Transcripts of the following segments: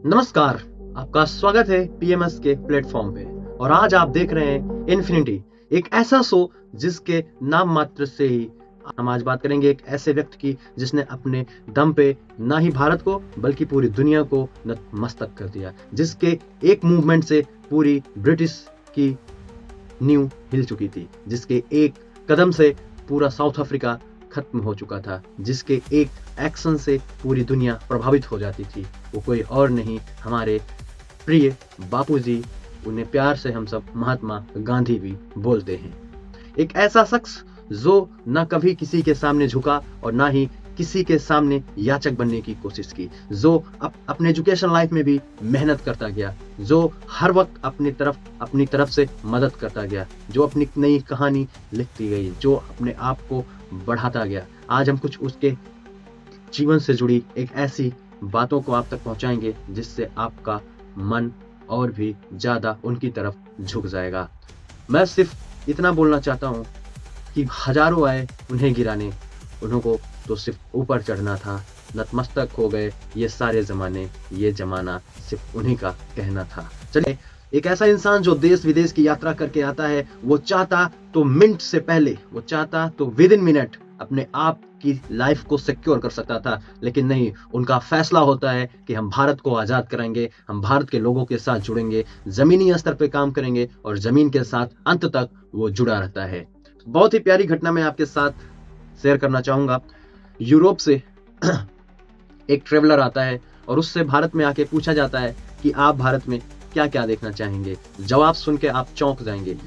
नमस्कार। आपका स्वागत है पीएमएस के प्लेटफॉर्म पे। और आज आप देख रहे हैं इन्फिनिटी, एक ऐसा शो जिसके नाम मात्र से ही हम आज बात करेंगे एक ऐसे व्यक्ति की जिसने अपने दम पे ना ही भारत को बल्कि पूरी दुनिया को नतमस्तक कर दिया, जिसके एक मूवमेंट से पूरी ब्रिटिश की नींव हिल चुकी थी, जिसके एक कदम से पूरा साउथ अफ्रीका खत्म हो चुका था, जिसके एक एक्शन से पूरी दुनिया प्रभावित हो जाती थी। वो कोई और नहीं, हमारे प्रिय बापूजी, उन्हें प्यार से हम सब महात्मा गांधी भी बोलते हैं। एक ऐसा शख्स जो ना कभी किसी के सामने झुका और ना ही किसी के सामने याचक बनने की कोशिश की, जो अपने एजुकेशन लाइफ में भी मेहनत करता गया, जो हर वक्त अपनी तरफ से मदद करता गया, जो अपनी नई कहानी लिखती गई, जो अपने आप को बढ़ाता गया। आज हम कुछ उसके जीवन से जुड़ी एक ऐसी बातों को आप तक पहुंचाएंगे जिससे आपका मन और भी ज्यादा उनकी तरफ झुक जाएगा। मैं सिर्फ इतना बोलना चाहता हूं कि हजारों आए उन्हें गिराने, उन्होंने तो सिर्फ ऊपर चढ़ना था, नतमस्तक हो गए ये सारे जमाने, ये जमाना सिर्फ उन्हीं का कहना था। चलिए, एक ऐसा इंसान जो देश विदेश की यात्रा करके आता है, वो चाहता तो मिनट से पहले, वो चाहता तो विद इन मिनट अपने आप की लाइफ को सिक्योर कर सकता था, लेकिन नहीं, उनका फैसला होता है कि हम भारत को आजाद कराएंगे, हम भारत के लोगों के साथ जुड़ेंगे, जमीनी स्तर पे काम करेंगे और जमीन के साथ अंत तक वो जुड़ा रहता है। बहुत ही प्यारी घटना मैं आपके साथ शेयर करना चाहूंगा। यूरोप से एक ट्रेवलर आता है और उससे भारत में आके पूछा जाता है कि आप भारत में क्या क्या देखना चाहेंगे। जवाब सुन के आप चौंक जाएंगे।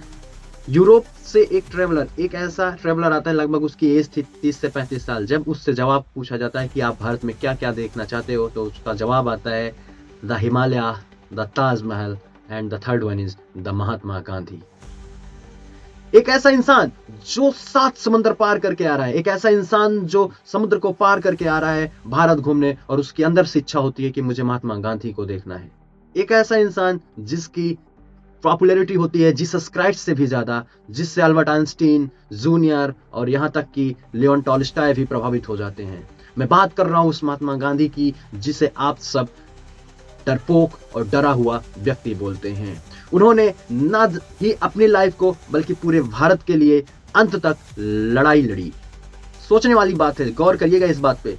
यूरोप से एक ऐसा ट्रेवलर आता है, लगभग उसकी एज थी 30 से 35 साल। जब उससे जवाब पूछा जाता है कि आप भारत में क्या क्या देखना चाहते हो, तो उसका जवाब आता है the Himalaya, the Taj Mahal and the third one is the Mahatma Gandhi. एक ऐसा इंसान जो 7 समंदर पार करके आ रहा है, एक ऐसा इंसान जो समुद्र को पार करके आ रहा है भारत घूमने, और उसके अंदर से इच्छा होती है कि मुझे महात्मा गांधी को देखना है। एक ऐसा इंसान जिसकी पॉपुलैरिटी होती है जीसस क्राइस्ट से भी ज्यादा, जिससे अल्बर्ट आइंस्टीन जूनियर और यहां तक कि लियोन टॉल्स्टॉय भी प्रभावित हो जाते हैं। मैं बात कर रहा हूं उस महात्मा गांधी की जिसे आप सब डरपोक और डरा हुआ व्यक्ति बोलते हैं। उन्होंने न ही अपनी लाइफ को बल्कि पूरे भारत के लिए अंत तक लड़ाई लड़ी। सोचने वाली बात है, गौर करिएगा इस बात पे,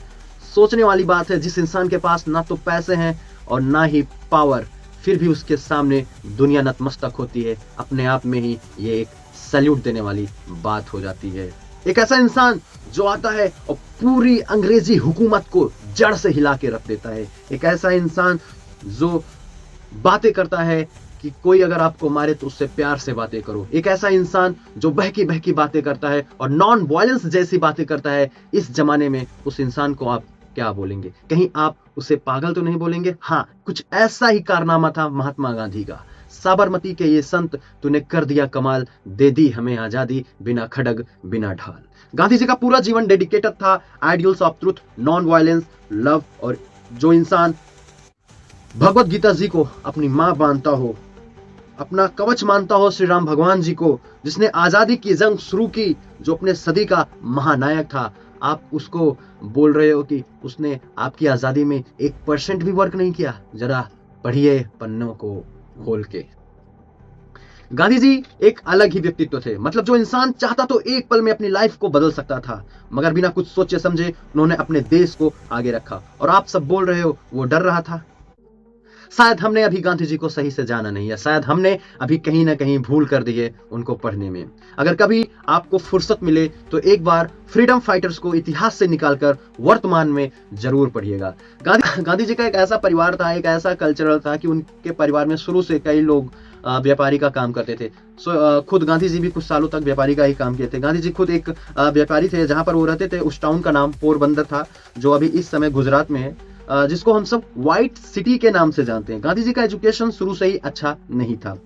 सोचने वाली बात है, जिस इंसान के पास ना तो पैसे हैं और ना ही पावर, फिर भी उसके सामने दुनिया नतमस्तक होती है। अपने आप में ही ये एक सैल्यूट देने वाली बात हो जाती है। एक ऐसा इंसान जो आता है और पूरी अंग्रेजी हुकूमत को जड़ से हिला के रख देता है। एक ऐसा इंसान जो बातें करता है कि कोई अगर आपको मारे तो उससे प्यार से बातें करो। एक ऐसा इंसान जो बहकी बहकी बातें करता है और नॉन वायलेंस जैसी बातें करता है। इस जमाने में उस इंसान को आप क्या बोलेंगे? कहीं आप उसे पागल तो नहीं बोलेंगे? हाँ, कुछ ऐसा ही कारनामा था महात्मा गांधी का। साबरमती के ये संत, तूने कर दिया कमाल, दे दी हमें आजादी, बिना खड़ग बिना ढाल। गांधी जी का पूरा जीवन डेडिकेटेड था ideals of truth, non violence, love. और जो इंसान भगवत गीता जी को अपनी मां मानता हो, अपना कवच मानता हो श्री राम भगवान जी को, जिसने आजादी की जंग शुरू की, जो अपने सदी का महानायक था, आप उसको बोल रहे हो कि उसने आपकी आजादी में 1% भी वर्क नहीं किया? जरा पढ़िए पन्नों को खोल के। गांधी जी एक अलग ही व्यक्तित्व थे। मतलब जो इंसान चाहता तो एक पल में अपनी लाइफ को बदल सकता था, मगर बिना कुछ सोचे समझे उन्होंने अपने देश को आगे रखा। और आप सब बोल रहे हो वो डर रहा था। शायद हमने अभी गांधी जी को सही से जाना नहीं है, शायद हमने अभी कहीं ना कहीं भूल कर दी है उनको पढ़ने में। अगर कभी आपको फुर्सत मिले तो एक बार फ्रीडम फाइटर्स को इतिहास से निकालकर वर्तमान में जरूर पढ़िएगा। गांधी जी का एक ऐसा परिवार था, एक ऐसा कल्चरल था कि उनके परिवार में शुरू से कई लोग व्यापारी का काम करते थे। खुद गांधी जी भी कुछ सालों तक व्यापारी का ही काम किए थे। गांधी जी खुद एक व्यापारी थे। जहां पर वो रहते थे उस टाउन का नाम पोरबंदर था, जो अभी इस समय गुजरात में है, जिसको हम सब व्हाइट सिटी के नाम से जानते हैं। गांधी जी का एजुकेशन शुरू से ही अच्छा नहीं था।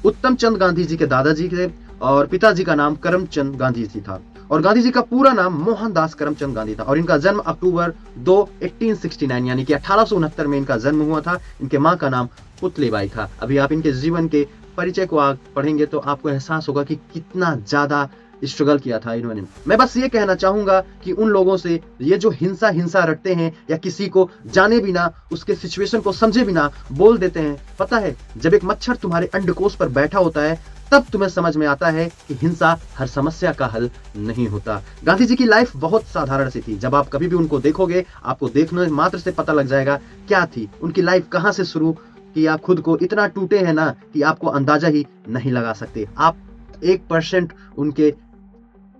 उत्तम चंद गांधी जी के दादाजी थे और पिताजी का नाम करमचंद गांधी जी था, और गांधी जी का पूरा नाम मोहनदास करमचंद गांधी था। और इनका जन्म अक्टूबर 2, 1869 यानी कि 1869 में इनका जन्म हुआ था। इनके माँ का नाम पुतलीबाई था। अभी आप इनके जीवन के परिचय को पढ़ेंगे तो आपको एहसास होगा कि कितना ज्यादा स्ट्रगल किया था इन्होंने। मैं बस ये कहना चाहूंगा कि उन लोगों से ये जो हिंसा रटते हैं या किसी को जाने बिना उसके सिचुएशन को समझे बिना बोल देते हैं, पता है जब एक मच्छर तुम्हारे अंडकोश पर बैठा होता है तब तुम्हें समझ में आता है कि हिंसा हर समस्या का हल नहीं होता। गांधी जी की लाइफ बहुत साधारण सी थी। जब आप कभी भी उनको देखोगे आपको देखने मात्र से पता लग जाएगा क्या थी उनकी लाइफ, कहां से शुरू किया, खुद को इतना टूटे हैं ना कि आपको अंदाजा ही नहीं लगा सकते। आप 1% उनके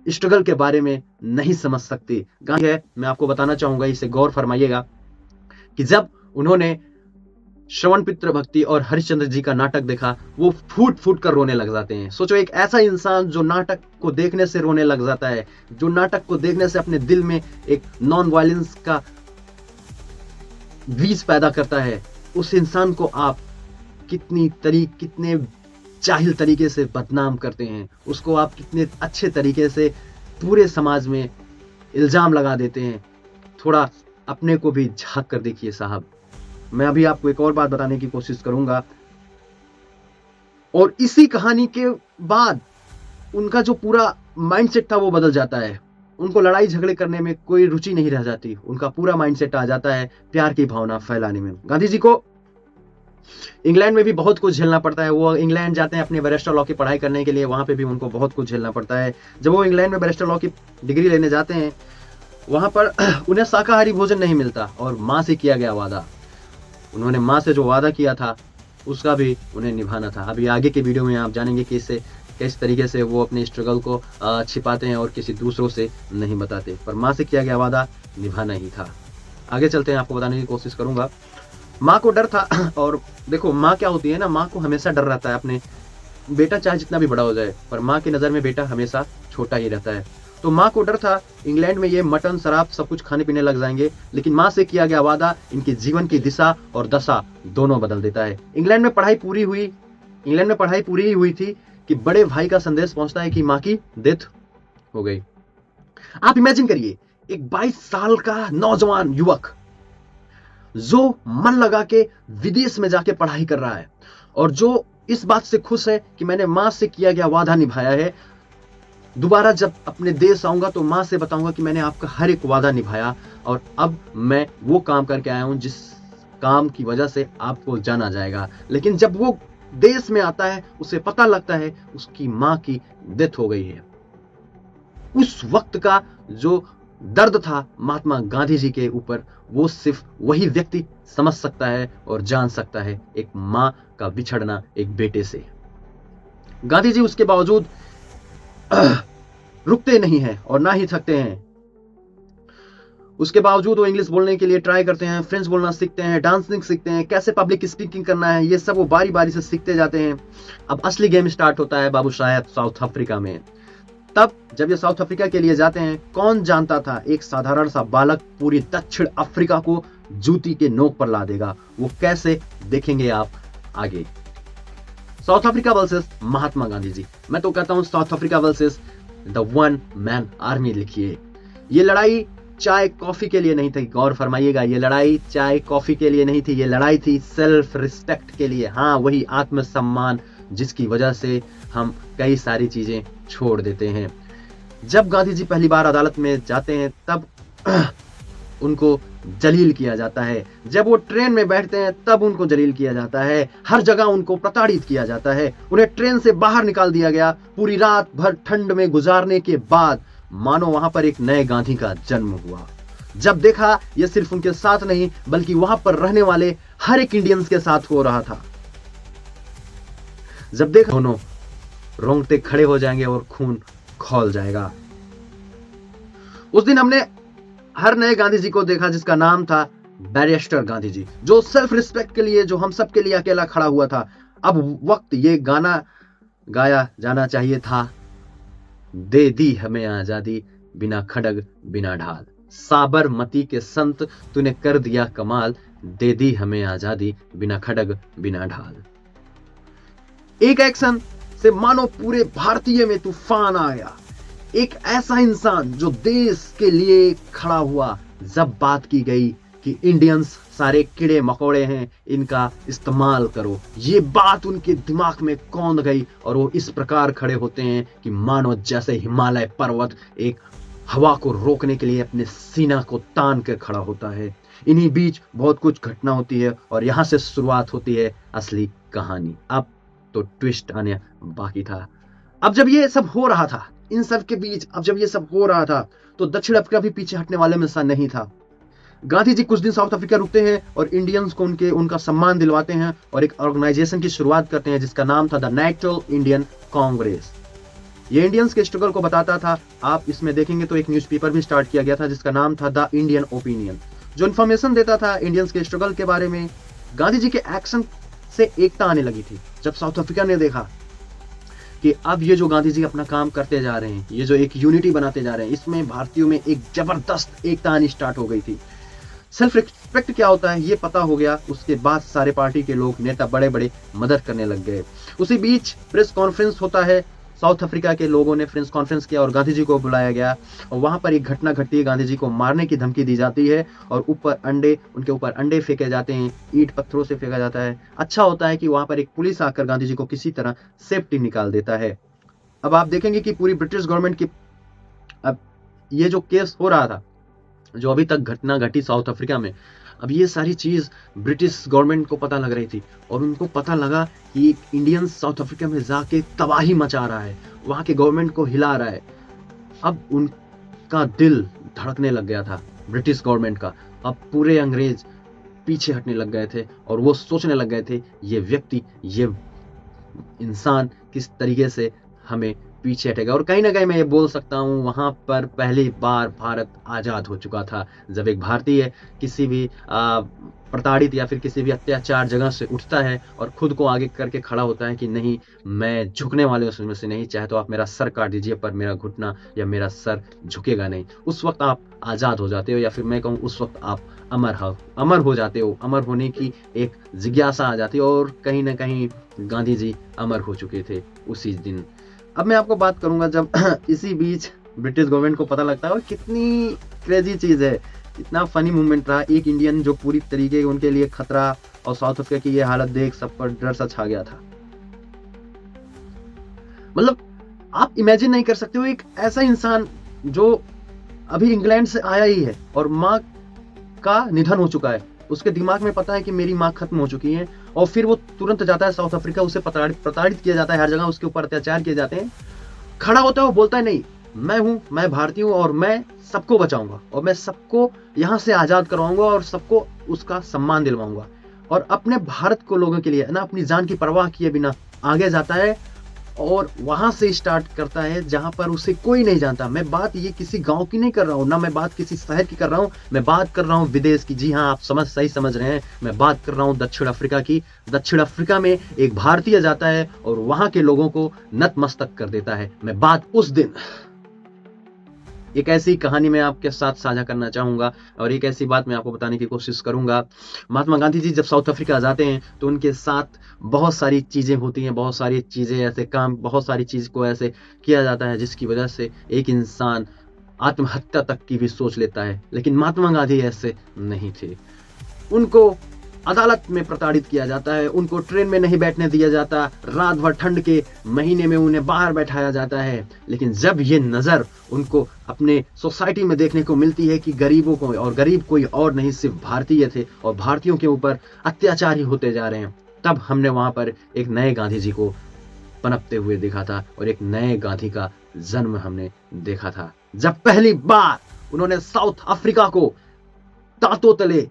स्ट्रगल के बारे में नहीं समझ सकते। गांधी है, मैं आपको बताना चाहूंगा, इसे गौर फरमाइएगा कि जब उन्होंने श्रवण पितृ भक्ति और हरिश्चंद्र जी का नाटक देखा वो फूट फूट कर रोने लग जाते हैं। सोचो एक ऐसा इंसान जो नाटक को देखने से रोने लग जाता है, जो नाटक को देखने से अपने दिल में एक नॉन वायलेंस का बीज पैदा करता है, उस इंसान को आप कितने जाहिल तरीके से बदनाम करते हैं, उसको आप कितने अच्छे तरीके से पूरे समाज में इल्जाम लगा देते हैं। थोड़ा अपने को भी झांक कर देखिए साहब। मैं अभी आपको एक और बात बताने की कोशिश करूंगा, और इसी कहानी के बाद उनका जो पूरा माइंडसेट था वो बदल जाता है। उनको लड़ाई झगड़े करने में कोई रुचि नहीं रह जाती, उनका पूरा माइंडसेट आ जाता है प्यार की भावना फैलाने में। गांधी जी को इंग्लैंड में भी बहुत कुछ झेलना पड़ता है। वो इंग्लैंड जाते हैं अपने बैरिस्टर लॉ की पढ़ाई करने के लिए, वहां पे भी उनको बहुत कुछ झेलना पड़ता है। जब वो इंग्लैंड में बैरिस्टर लॉ की डिग्री लेने जाते हैं वहां पर उन्हें शाकाहारी भोजन नहीं मिलता, और मां से किया गया वादा, उन्होंने मां से जो वादा किया था उसका भी उन्हें निभाना था। अभी आगे के वीडियो में आप जानेंगे कि इससे किस तरीके से वो अपने स्ट्रगल को छिपाते हैं और किसी दूसरों से नहीं बताते, पर मां से किया गया वादा निभाना ही था। आगे चलते हैं, आपको बताने की कोशिश करूंगा। माँ को डर था, और देखो माँ क्या होती है ना, माँ को हमेशा डर रहता है अपने बेटा चाहे जितना भी बड़ा हो जाए, पर माँ की नज़र में बेटा हमेशा छोटा ही रहता है। तो माँ को डर था इंग्लैंड में ये मटन शराब सब कुछ खाने पीने लग जाएंगे, लेकिन माँ से किया गया वादा इनके जीवन की दिशा और दशा दोनों बदल देता है। इंग्लैंड में पढ़ाई पूरी ही हुई थी कि बड़े भाई का संदेश पहुंचता है कि माँ की डेथ हो गई। आप इमेजिन करिए एक 22 साल का नौजवान युवक जो मन लगा के विदेश में जाके पढ़ाई कर रहा है, और जो इस बात से खुश है कि मैंने माँ से किया गया वादा निभाया है, दोबारा जब अपने देश आऊंगा तो माँ से बताऊंगा कि मैंने आपका हर एक वादा निभाया, और अब मैं वो काम करके आया हूं जिस काम की वजह से आपको जाना जाएगा। लेकिन जब वो देश में आता है उसे पता लगता है उसकी माँ की डेथ हो गई है। उस वक्त का जो दर्द था महात्मा गांधी जी के ऊपर, वो सिर्फ वही व्यक्ति समझ सकता है और जान सकता है, एक मां का बिछड़ना एक बेटे से। गांधी जी उसके बावजूद रुकते नहीं हैं और ना ही थकते हैं। उसके बावजूद वो इंग्लिश बोलने के लिए ट्राई करते हैं, फ्रेंच बोलना सीखते हैं, डांसिंग सीखते हैं, कैसे पब्लिक स्पीकिंग करना है, ये सब वो बारी बारी से सीखते जाते हैं। अब असली गेम स्टार्ट होता है बाबू साहब साउथ अफ्रीका में। तब जब ये साउथ अफ्रीका के लिए जाते हैं, कौन जानता था एक साधारण सा बालक पूरी दक्षिण अफ्रीका को जूती के नोक पर ला देगा। वो कैसे, देखेंगे आप आगे। South Africa versus Mahatma Gandhi ji. मैं तो कहता हूं south Africa versus the one man army लिखिए। ये लड़ाई चाय कॉफी के लिए नहीं थी, गौर फरमाइएगा, ये लड़ाई चाय कॉफी के लिए नहीं थी, ये लड़ाई थी सेल्फ रिस्पेक्ट के लिए। हाँ, वही आत्मसम्मान जिसकी वजह से हम कई सारी चीजें छोड़ देते हैं। जब गांधी जी पहली बार अदालत में जाते हैं तब उनको जलील किया जाता है, जब वो ट्रेन में बैठते हैं तब उनको जलील किया जाता है, हर जगह उनको प्रताड़ित किया जाता है। उन्हें ट्रेन से बाहर निकाल दिया गया। पूरी रात भर ठंड में गुजारने के बाद मानो वहां पर एक नए गांधी का जन्म हुआ। जब देखा ये सिर्फ उनके साथ नहीं बल्कि वहां पर रहने वाले हर एक इंडियंस के साथ हो रहा था, जब देखा दोनों रोंगटे खड़े हो जाएंगे और खून खौल जाएगा। उस दिन हमने हर नए गांधी जी को देखा जिसका नाम था बैरिस्टर गांधी जी, जो सेल्फ रिस्पेक्ट के लिए, जो हम सब के लिए अकेला खड़ा हुआ था। अब वक्त ये गाना गाया जाना चाहिए था, दे दी हमें आजादी बिना खड़ग बिना ढाल, साबरमती के संत तूने कर दिया कमाल, दे दी हमें आजादी बिना खड़ग बिना ढाल। एक एक्शन से मानो पूरे भारतीय में तूफान आ गया। एक ऐसा इंसान जो देश के लिए खड़ा हुआ। जब बात की गई कि इंडियंस सारे कीड़े मकोड़े हैं, इनका इस्तेमाल करो। ये बात उनके दिमाग में कौंध गई और वो इस प्रकार खड़े होते हैं कि मानो जैसे हिमालय पर्वत एक हवा को रोकने के लिए अपने सीना को तान कर खड़ा होता है। इन्हीं बीच बहुत कुछ घटना होती है और यहाँ से शुरुआत होती है असली कहानी। अब तो ट्विस्ट आने बाकी था। अब जब ये सब हो रहा था, इन सब के बीच अब जब ये सब हो रहा था, तो दक्षिण अफ्रीका भी पीछे हटने वाले में सा नहीं था। गांधी जी कुछ दिन साउथ अफ्रीका रुकते हैं और इंडियंस को उनका सम्मान दिलवाते हैं और एक ऑर्गेनाइजेशन की शुरुआत करते हैं जिसका नाम था द नेचुरल इंडियन कांग्रेस। ये इंडियंस के स्ट्रगल को बताता था। आप इसमें देखेंगे तो एक न्यूज़पेपर भी स्टार्ट किया गया था जिसका नाम था द इंडियन ओपिनियन, जो इन्फॉर्मेशन देता था इंडियंस के स्ट्रगल के बारे में। गांधी जी के एक्शन से एकता आने लगी थी। जब साउथ अफ्रीका ने देखा कि अब ये जो गांधी जी अपना काम करते जा रहे हैं, ये जो एक यूनिटी बनाते जा रहे हैं, इसमें भारतीयों में एक जबरदस्त एकता आनी स्टार्ट हो गई थी। सेल्फ रिस्पेक्ट क्या होता है ये पता हो गया। उसके बाद सारे पार्टी के लोग, नेता बड़े बड़े मदद करने लग गए। उसी बीच प्रेस कॉन्फ्रेंस होता है। साउथ अफ्रीका के लोगों ने प्रेस कॉन्फ्रेंस किया और गांधी जी को बुलाया गया और वहां पर एक घटना घटती है। गांधी जी को मारने की धमकी दी जाती है और उनके ऊपर अंडे फेंके जाते हैं, ईंट पत्थरों से फेंका जाता है। अच्छा होता है कि वहां पर एक पुलिस आकर गांधी जी को किसी तरह सेफ्टी निकाल देता है। अब आप देखेंगे कि पूरी ब्रिटिश गवर्नमेंट की, अब ये जो केस हो रहा था, जो अभी तक घटना घटी साउथ अफ्रीका में, अब ये सारी चीज ब्रिटिश गवर्नमेंट को पता लग रही थी और उनको पता लगा कि एक इंडियन साउथ अफ्रीका में जाके तबाही मचा रहा है, वहां के गवर्नमेंट को हिला रहा है। अब उनका दिल धड़कने लग गया था ब्रिटिश गवर्नमेंट का। अब पूरे अंग्रेज पीछे हटने लग गए थे और वो सोचने लग गए थे ये व्यक्ति, ये इंसान किस तरीके से हमें पीछे हटेगा। और कहीं ना कहीं मैं ये बोल सकता हूँ वहां पर पहली बार भारत आजाद हो चुका था, जब एक भारतीय किसी भी प्रताड़ित या फिर किसी भी अत्याचार जगह से उठता है और खुद को आगे करके खड़ा होता है कि नहीं, मैं झुकने वाले उसमें से नहीं, चाहे तो आप मेरा सर काट दीजिए पर मेरा घुटना या मेरा सर झुकेगा नहीं। उस वक्त आप आजाद हो जाते हो, या फिर मैं कहूँ उस वक्त आप अमर हो जाते हो। अमर होने की एक जिज्ञासा आ जाती है और कहीं ना कहीं गांधी जी अमर हो चुके थे उसी दिन। अब मैं आपको बात करूंगा जब इसी बीच ब्रिटिश गवर्नमेंट को पता लगता है, और कितनी क्रेजी चीज है, इतना फनी मूवमेंट रहा। एक इंडियन जो पूरी तरीके उनके लिए खतरा, और साउथ अफ्रीका की ये हालत देख सब पर डर सा छा गया था। मतलब आप इमेजिन नहीं कर सकते हो, एक ऐसा इंसान जो अभी इंग्लैंड से आया ही है और माँ का निधन हो चुका है, उसके दिमाग में पता है कि मेरी माँ खत्म हो चुकी है, और फिर वो तुरंत जाता है साउथ अफ्रीका, उसे प्रताड़ित किया जाता है, हर जगह उसके ऊपर अत्याचार किए जाते हैं। खड़ा होता है, वो बोलता है नहीं, मैं भारतीय हूं और मैं सबको बचाऊंगा और मैं सबको यहां से आजाद करवाऊंगा और सबको उसका सम्मान दिलवाऊंगा, और अपने भारत को लोगों के लिए ना अपनी जान की परवाह किए बिना आगे जाता है और वहां से स्टार्ट करता है जहां पर उसे कोई नहीं जानता। मैं बात ये किसी गांव की नहीं कर रहा हूं, ना मैं बात किसी शहर की कर रहा हूं, मैं बात कर रहा हूं विदेश की। जी हाँ, आप सही समझ रहे हैं, मैं बात कर रहा हूं दक्षिण अफ्रीका की। दक्षिण अफ्रीका में एक भारतीय जाता है और वहां के लोगों को नतमस्तक कर देता है। मैं बात उस दिन, एक ऐसी कहानी मैं आपके साथ साझा करना चाहूंगा और एक ऐसी बात मैं आपको बताने की कोशिश करूंगा। महात्मा गांधी जी जब साउथ अफ्रीका जाते हैं तो उनके साथ बहुत सारी चीजें होती हैं, बहुत सारी चीजें ऐसे काम, बहुत सारी चीज को ऐसे किया जाता है जिसकी वजह से एक इंसान आत्महत्या तक की भी सोच लेता है। लेकिन महात्मा गांधी ऐसे नहीं थे। उनको अदालत में प्रताड़ित किया जाता है, उनको ट्रेन में नहीं बैठने दिया जाता, रात भर ठंड के महीने में उन्हें बाहर बैठाया जाता है। लेकिन जब ये नजर उनको अपने सोसाइटी में देखने को मिलती है कि गरीबों को, और गरीब कोई और नहीं सिर्फ भारतीय थे और भारतीयों के ऊपर अत्याचार ही होते जा रहे हैं, तब हमने वहां पर एक नए गांधी जी को पनपते हुए देखा था और एक नए गांधी का जन्म हमने देखा था। जब पहली बार उन्होंने साउथ अफ्रीका को दांतों तले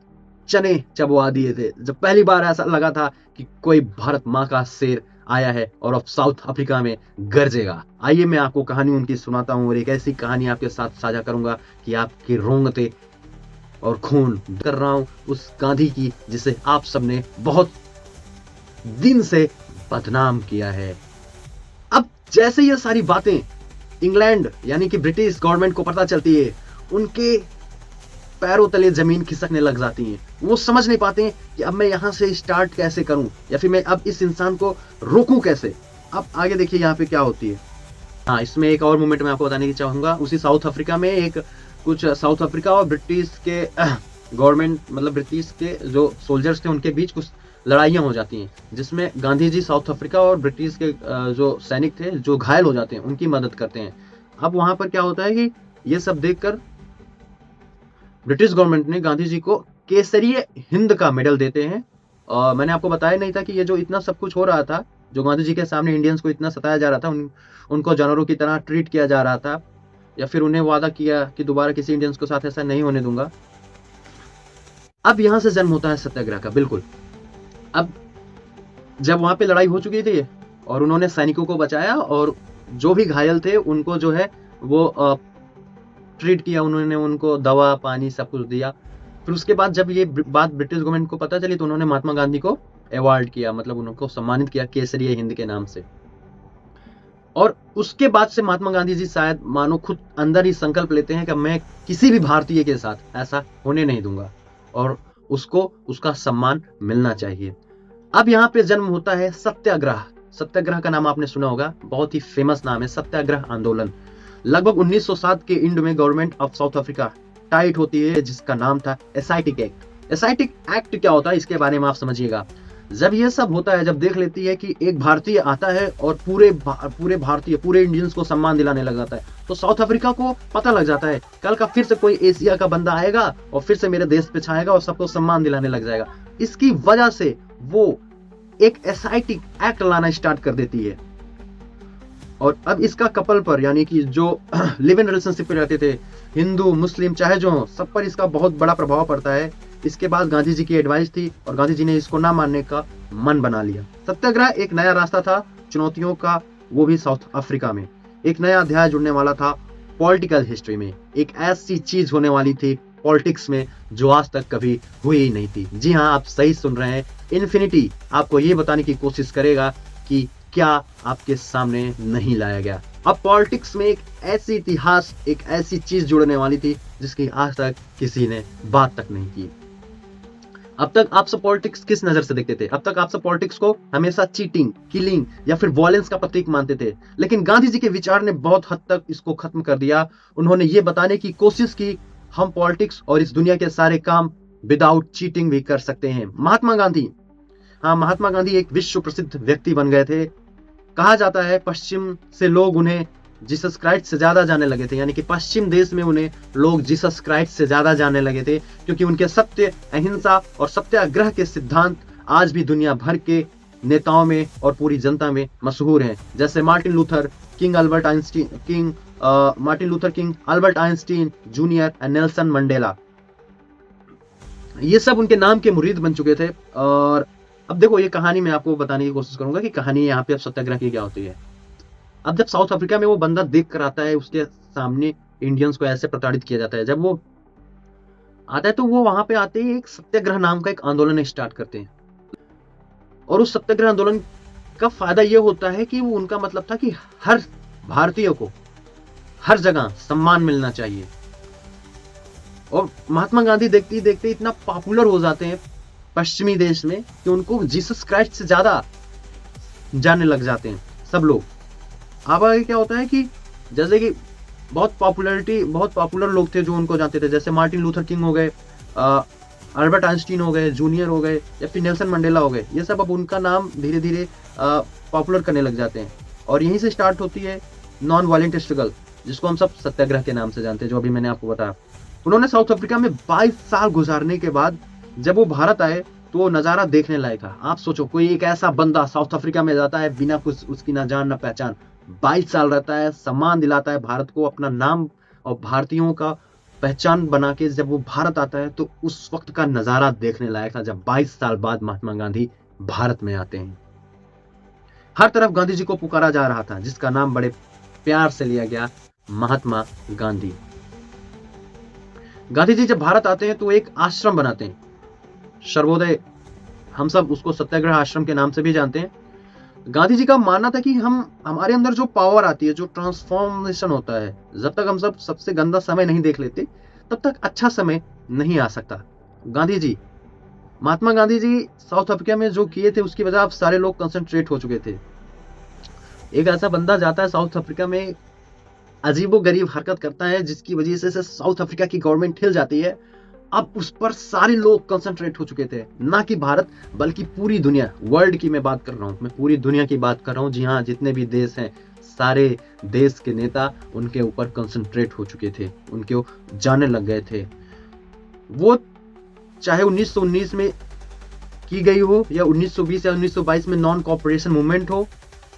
चने चबवा दिए थे, जब पहली बार ऐसा लगा था कि कोई भारत माँ का शेर आया है और अब साउथ अफ्रीका में गरजेगा। आइए मैं आपको कहानी उनकी सुनाता हूं और एक ऐसी कहानी आपके साथ साझा करूंगा कि आपकी रोंगटे और खून कर रहा हूं उस गांधी की जिसे आप सबने बहुत दिन से बदनाम किया है। अब जैसे ये सारी बातें इंग्लैंड यानी कि ब्रिटिश गवर्नमेंट को पता चलती है, उनके पैरों तले जमीन खिसकने लग जाती है। वो समझ नहीं पाते कि अब मैं यहां से स्टार्ट कैसे करूं, या फिर मैं अब इस इंसान को रोकूं कैसे। अब आगे देखिए यहाँ पे क्या होती है। हाँ, इसमें एक और मोमेंट मैं आपको बताने की चाहूंगा। उसी साउथ अफ्रीका में कुछ साउथ अफ्रीका और ब्रिटिश के गवर्नमेंट मतलब ब्रिटिश के जो सोल्जर्स थे उनके बीच कुछ लड़ाइयाँ हो जाती हैं, जिसमें गांधी जी साउथ अफ्रीका और ब्रिटिश के जो सैनिक थे जो घायल हो जाते हैं उनकी मदद करते हैं। अब वहां पर क्या होता है कि ये सब देखकर ब्रिटिश गवर्नमेंट ने गांधी जी को केसरिए हिंद का मेडल देते हैं। और मैंने आपको बताया नहीं था कि ये जो इतना सब कुछ हो रहा था, जो गांधी जी के सामने इंडियंस को इतना सताया जा रहा था, उनको जानवरों की तरह ट्रीट किया जा रहा था, या फिर उन्हें वादा किया कि दोबारा किसी इंडियंस के साथ ऐसा नहीं होने दूंगा। अब यहां से जन्म होता है सत्याग्रह का। बिल्कुल, अब जब वहां पे लड़ाई हो चुकी थी और उन्होंने सैनिकों को बचाया और जो भी घायल थे उनको जो है वो ट्रीट किया, उन्होंने उनको दवा पानी सब कुछ दिया। फिर उसके बाद जब ये बात ब्रिटिश गवर्नमेंट को पता चली तो उन्होंने महात्मा गांधी को अवार्ड किया, मतलब उनको सम्मानित किया केसरिए हिंद के नाम से। और उसके बाद से महात्मा गांधी जी शायद मानो खुद अंदर ही संकल्प लेते हैं कि मैं किसी भी भारतीय के साथ ऐसा होने नहीं दूंगा और उसको उसका सम्मान मिलना चाहिए। अब यहाँ पे जन्म होता है सत्याग्रह। सत्याग्रह का नाम आपने सुना होगा, बहुत ही फेमस नाम है सत्याग्रह आंदोलन। लगभग 1907 के एंड में government of south Africa tight होती है, जिसका नाम था एसाइटिक एक्ट। एसाइटिक एक्ट क्या होता है इसके बारे में आप समझिएगा। जब ये सब होता है, जब देख लेती है कि एक भारतीय आता है और पूरे भारतीय पूरे इंडियंस को सम्मान दिलाने लग जाता है, तो साउथ अफ्रीका को पता लग जाता है कल का फिर से कोई एशिया का बंदा आएगा और फिर से मेरे देश पे छाएगा और सबको सम्मान दिलाने लग जाएगा। इसकी वजह से वो एक एसाइटिक एक्ट लाना स्टार्ट कर देती है। और अब इसका कपल पर, यानी कि जो लिव इन रिलेशनशिप पे रहते थे, हिंदू मुस्लिम चाहे जो हो, सब पर इसका बहुत बड़ा प्रभाव पड़ता है। इसके बाद गांधी जी की एडवाइस थी और गांधी जी ने इसको ना मानने का मन बना लिया। सत्याग्रह एक नया रास्ता था चुनौतियों का, वो भी साउथ अफ्रीका में। एक नया अध्याय जुड़ने वाला था पॉलिटिकल हिस्ट्री में। एक ऐसी चीज होने वाली थी पॉलिटिक्स में जो आज तक कभी हुई ही नहीं थी। जी हाँ, आप सही सुन रहे हैं। इन्फिनिटी आपको ये बताने की कोशिश करेगा कि क्या आपके सामने नहीं लाया गया। अब पॉलिटिक्स में एक ऐसी इतिहास, एक ऐसी चीज जुड़ने वाली थी जिसकी आज तक किसी ने बात तक नहीं की। अब तक आप सब पॉलिटिक्स किस नजर से देखते थे? अब तक आप सब पॉलिटिक्स को हमेशा चीटिंग, किलिंग या फिर वॉयलेंस का प्रतीक मानते थे। लेकिन गांधी जी के विचार ने बहुत हद तक इसको खत्म कर दिया। उन्होंने ये बताने की कोशिश की हम पॉलिटिक्स और इस दुनिया के सारे काम विदाउट चीटिंग भी कर सकते हैं। महात्मा गांधी, हाँ, महात्मा गांधी एक विश्व प्रसिद्ध व्यक्ति बन गए थे। कहा जाता है पश्चिम से लोग उन्हें जीसस क्राइस्ट से ज्यादा जानने लगे थे, यानी कि पश्चिम देश में उन्हें लोग जीसस क्राइस्ट से ज्यादा जानने लगे थे, क्योंकि उनके सत्य, अहिंसा और सत्याग्रह के सिद्धांत आज भी दुनिया भर के नेताओं में और पूरी जनता में मशहूर हैं। जैसे Martin Luther king, Albert Einstein junior और नेल्सन मंडेला, ये सब उनके नाम के मुरीद बन चुके थे। और अब देखो, ये कहानी मैं आपको बताने की कोशिश करूंगा कि कहानी यहाँ पे अब सत्याग्रह की क्या होती है। अब जब साउथ अफ्रीका में वो बंदा देख कर आता है, उसके सामने इंडियंस को ऐसे प्रताड़ित किया जाता है, जब वो आता है तो वो वहां पे आते ही एक सत्याग्रह नाम का एक आंदोलन स्टार्ट करते हैं। और उस सत्याग्रह आंदोलन का फायदा ये होता है कि वो उनका मतलब था कि हर भारतीय को हर जगह सम्मान मिलना चाहिए। और महात्मा गांधी देखते ही देखते इतना पॉपुलर हो जाते हैं पश्चिमी देश में कि उनको जीसस क्राइस्ट से ज्यादा जानने लग जाते हैं सब लोग। अब आगे क्या होता है कि जैसे कि बहुत पॉपुलर लोग थे जो उनको जानते थे, जैसे मार्टिन लूथर किंग हो गए, अल्बर्ट आइंस्टीन हो गए, जूनियर हो गए, या फिर नेल्सन मंडेला हो गए। ये सब अब उनका नाम धीरे धीरे पॉपुलर करने लग जाते हैं। और यहीं से स्टार्ट होती है नॉन वायलेंट स्ट्रगल, जिसको हम सब सत्याग्रह के नाम से जानते हैं, जो अभी मैंने आपको बताया। उन्होंने साउथ अफ्रीका में 22 साल गुजारने के बाद जब वो भारत आए तो वो नजारा देखने लायक था। आप सोचो, कोई एक ऐसा बंदा साउथ अफ्रीका में जाता है बिना कुछ उसकी ना जान ना पहचान, 22 साल रहता है, सम्मान दिलाता है भारत को, अपना नाम और भारतीयों का पहचान बना के जब वो भारत आता है, तो उस वक्त का नजारा देखने लायक था जब 22 साल बाद महात्मा गांधी भारत में आते हैं। हर तरफ गांधी जी को पुकारा जा रहा था, जिसका नाम बड़े प्यार से लिया गया, महात्मा गांधी। गांधी जी जब भारत आते हैं तो एक आश्रम बनाते हैं, सर्वोदय, हम सब उसको सत्याग्रह आश्रम के नाम से भी जानते हैं। गांधी जी का मानना था कि हमारे अंदर जो पावर आती है, जो ट्रांसफॉर्मेशन होता है, जब तक हम सब सबसे गंदा समय नहीं देख लेते तब तक अच्छा समय नहीं आ सकता। महात्मा गांधी जी साउथ अफ्रीका में जो किए थे उसकी वजह अब सारे लोग कंसंट्रेट हो चुके थे। एक ऐसा बंदा जाता है साउथ अफ्रीका में, अजीबो गरीब हरकत करता है, जिसकी वजह से साउथ अफ्रीका की गवर्नमेंट हिल जाती है। अब उस पर सारे लोग कंसंट्रेट हो चुके थे, ना कि भारत बल्कि पूरी दुनिया, वर्ल्ड की मैं बात कर रहा हूँ, मैं पूरी दुनिया की बात कर रहा हूँ। जी हाँ, जितने भी देश हैं सारे देश के नेता उनके ऊपर कंसंट्रेट हो चुके थे, उनके जाने लग गए थे। वो चाहे 1919 में की गई हो या 1920 या 1922 में नॉन कॉपरेशन मूवमेंट हो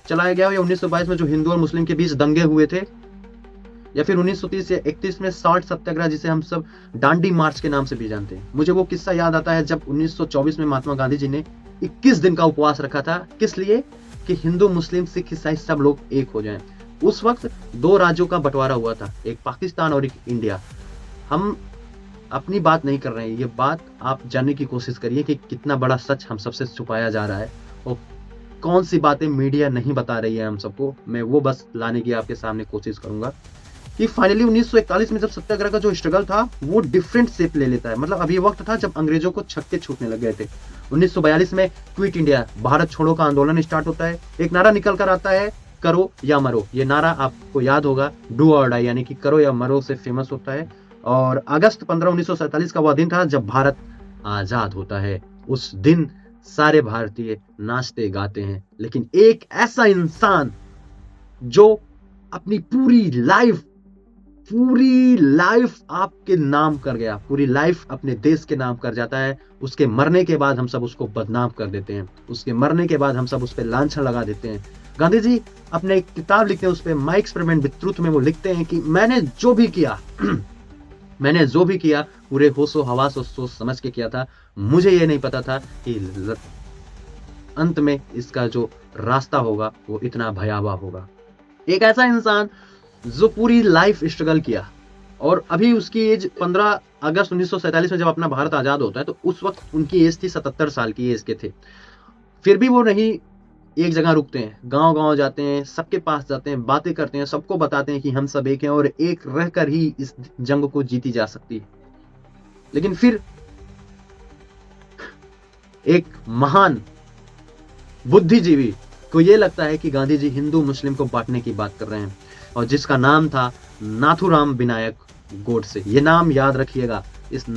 चलाया गया हो, या 1922 में जो हिंदू और मुस्लिम के बीच दंगे हुए थे, या फिर 1930 या 31 में साल्ट सत्याग्रह जिसे हम सब डांडी मार्च के नाम से भी जानते हैं। मुझे वो किस्सा याद आता है जब 1924 में महात्मा गांधी जी ने 21 दिन का उपवास रखा था। किस लिए? कि हिंदू मुस्लिम सिख ईसाई सब लोग एक हो जाएं। उस वक्त दो राज्यों का बंटवारा हुआ था, एक पाकिस्तान और एक इंडिया। हम अपनी बात नहीं कर रहे हैं, ये बात आप जानने की कोशिश करिए कि कितना बड़ा सच हम सबसे छुपाया जा रहा है और कौन सी बातें मीडिया नहीं बता रही है हम सबको। मैं वो बस लाने की आपके सामने कोशिश करूंगा कि फाइनली 1941 में जब सत्याग्रह का जो स्ट्रगल था वो डिफरेंट शेप ले लेता है। मतलब अभी वक्त था जब अंग्रेजों को छक्के छूटने लग गए थे। 1942 में क्विट इंडिया, भारत छोड़ो का आंदोलन स्टार्ट होता है। एक नारा निकल कर आता है, करो या मरो। ये नारा आपको याद होगा, डू और डाई, यानी कि करो या मरो से फेमस होता है। और अगस्त 15 1947 का वह दिन था जब भारत आजाद होता है। उस दिन सारे भारतीय नाचते गाते हैं, लेकिन एक ऐसा इंसान जो अपनी पूरी लाइफ आपके नाम कर गया, पूरी लाइफ अपने देश के नाम कर जाता है, उसके मरने के बाद हम सब उसको बदनाम कर देते हैं, उसके मरने के बाद हम सब उस पर लांछन लगा देते हैं। गांधी जी अपने एक किताब लिखते हैं, उस पर माई एक्सपेरिमेंट विद ट्रूथ में वो लिखते हैं कि मैंने जो भी किया पूरे होशो हवास और सोच समझ के किया था। मुझे ये नहीं पता था कि अंत में इसका जो रास्ता होगा वो इतना भयावह होगा। एक ऐसा इंसान जो पूरी लाइफ स्ट्रगल किया, और अभी उसकी एज 15 अगस्त 1947 में जब अपना भारत आजाद होता है तो उस वक्त उनकी एज थी 77 साल की एज के थे। फिर भी वो नहीं एक जगह रुकते हैं, गांव गांव जाते हैं, सबके पास जाते हैं, बातें करते हैं, सबको बताते हैं कि हम सब एक हैं और एक रहकर ही इस जंग को जीती जा सकती है। लेकिन फिर एक महान बुद्धिजीवी को यह लगता है कि गांधी जी हिंदू मुस्लिम को बांटने की बात कर रहे हैं, और जिसका नाम था नाथूराम विनायक गोडसे। ये नाम याद रखिएगा, इस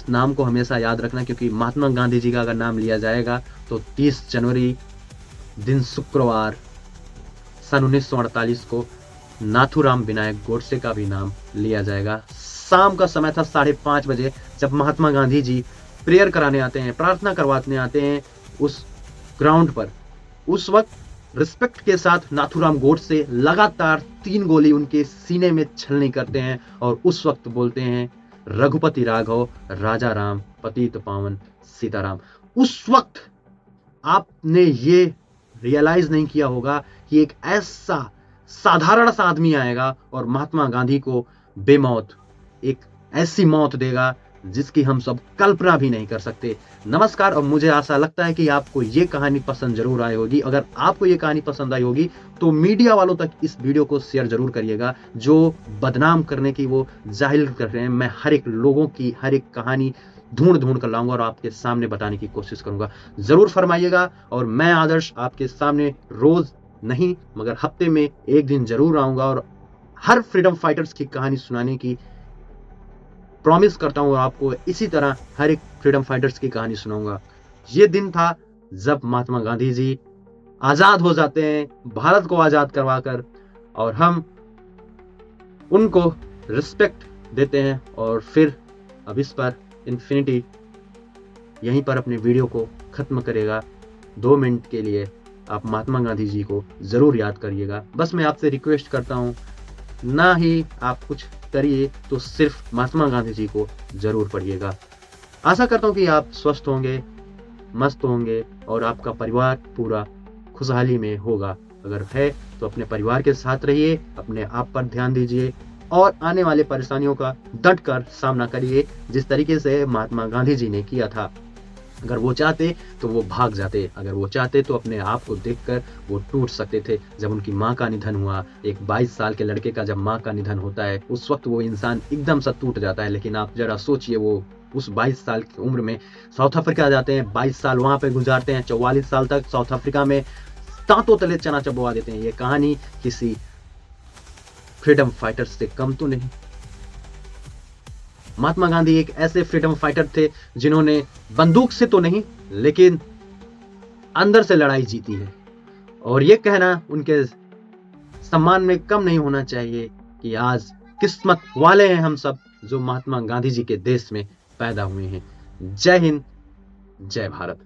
नाम को हमेशा याद रखना, क्योंकि महात्मा गांधी जी का अगर नाम लिया जाएगा तो 30 जनवरी दिन शुक्रवार सन 1948 को नाथूराम विनायक गोडसे का भी नाम लिया जाएगा। शाम का समय था 5:30 बजे, जब महात्मा गांधी जी प्रेयर कराने आते हैं, प्रार्थना करवाने आते हैं उस ग्राउंड पर। उस वक्त रिस्पेक्ट के साथ नाथूराम गोडसे लगातार 3 गोली उनके सीने में छलनी करते हैं और उस वक्त बोलते हैं, रघुपति राघव राजा राम पतित पावन सीताराम। उस वक्त आपने ये रियलाइज नहीं किया होगा कि एक ऐसा साधारण सा आदमी आएगा और महात्मा गांधी को बेमौत, एक ऐसी मौत देगा जिसकी हम सब कल्पना भी नहीं कर सकते। नमस्कार, और मुझे आशा लगता है कि आपको ये कहानी पसंद जरूर आई होगी। अगर आपको ये कहानी पसंद आई होगी तो मीडिया वालों तक इस वीडियो को शेयर जरूर करिएगा, जो बदनाम करने की वो जाहिर कर रहे हैं। मैं हर एक लोगों की हर एक कहानी ढूंढ कर लाऊंगा और आपके सामने बताने की कोशिश करूंगा। जरूर फरमाइएगा, और मैं आदर्श आपके सामने रोज नहीं मगर हफ्ते में एक दिन जरूर आऊंगा और हर फ्रीडम फाइटर्स की कहानी सुनाने की प्रॉमिस करता हूं, और आपको इसी तरह हर एक फ्रीडम फाइटर्स की कहानी सुनाऊंगा। ये दिन था जब महात्मा गांधी जी आजाद हो जाते हैं, भारत को आजाद करवाकर, और हम उनको रिस्पेक्ट देते हैं। और फिर अब इस पर इन्फिनिटी यहीं पर अपने वीडियो को खत्म करेगा। 2 मिनट के लिए आप महात्मा गांधी जी को जरूर याद करिएगा। बस मैं आपसे रिक्वेस्ट करता हूं, ना ही आप कुछ करिए तो सिर्फ महात्मा गांधी जी को जरूर पढ़िएगा। आशा करता हूं कि आप स्वस्थ होंगे, मस्त होंगे और आपका परिवार पूरा खुशहाली में होगा। अगर है तो अपने परिवार के साथ रहिए, अपने आप पर ध्यान दीजिए और आने वाले परेशानियों का डट कर सामना करिए, जिस तरीके से महात्मा गांधी जी ने किया था। अगर वो चाहते तो वो भाग जाते, अगर वो चाहते तो अपने आप को देखकर वो टूट सकते थे। जब उनकी माँ का निधन हुआ, एक 22 साल के लड़के का जब माँ का निधन होता है, उस वक्त वो इंसान एकदम से टूट जाता है। लेकिन आप जरा सोचिए, वो उस 22 साल की उम्र में साउथ अफ्रीका जाते हैं, 22 साल वहां पे गुजारते हैं, 44 साल तक साउथ अफ्रीका में दांतों तले चना चबवा देते हैं। ये कहानी किसी फ्रीडम फाइटर्स से कम तो नहीं। महात्मा गांधी एक ऐसे फ्रीडम फाइटर थे जिन्होंने बंदूक से तो नहीं लेकिन अंदर से लड़ाई जीती है। और ये कहना उनके सम्मान में कम नहीं होना चाहिए कि आज किस्मत वाले हैं हम सब जो महात्मा गांधी जी के देश में पैदा हुए हैं। जय हिंद, जय भारत।